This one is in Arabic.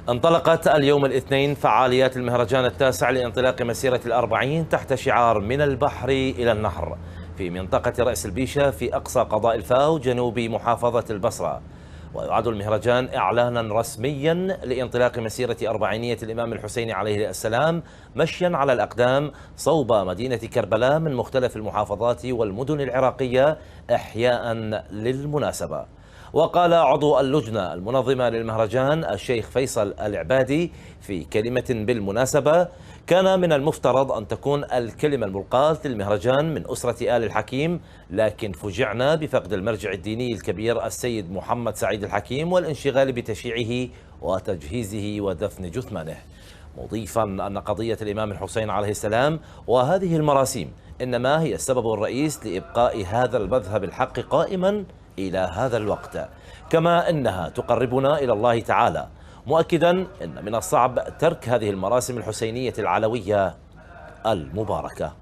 انطلقت اليوم الاثنين فعاليات المهرجان التاسع لانطلاق مسيرة الأربعين تحت شعار من البحر إلى النهر في منطقة رأس البيشة في أقصى قضاء الفاو جنوب محافظة البصرة. ويعد المهرجان إعلانا رسميا لانطلاق مسيرة أربعينية الإمام الحسين عليه السلام مشيا على الأقدام صوب مدينة كربلاء من مختلف المحافظات والمدن العراقية إحياء للمناسبة. وقال عضو اللجنة المنظمة للمهرجان الشيخ فيصل العبادي في كلمة بالمناسبة: كان من المفترض أن تكون الكلمة الملقاة للمهرجان من أسرة آل الحكيم، لكن فجعنا بفقد المرجع الديني الكبير السيد محمد سعيد الحكيم والانشغال بتشييعه وتجهيزه ودفن جثمانه، مضيفا أن قضية الإمام الحسين عليه السلام وهذه المراسيم إنما هي السبب الرئيس لإبقاء هذا المذهب الحق قائما إلى هذا الوقت، كما أنها تقربنا إلى الله تعالى، مؤكدا أن من الصعب ترك هذه المراسم الحسينية العلوية المباركة.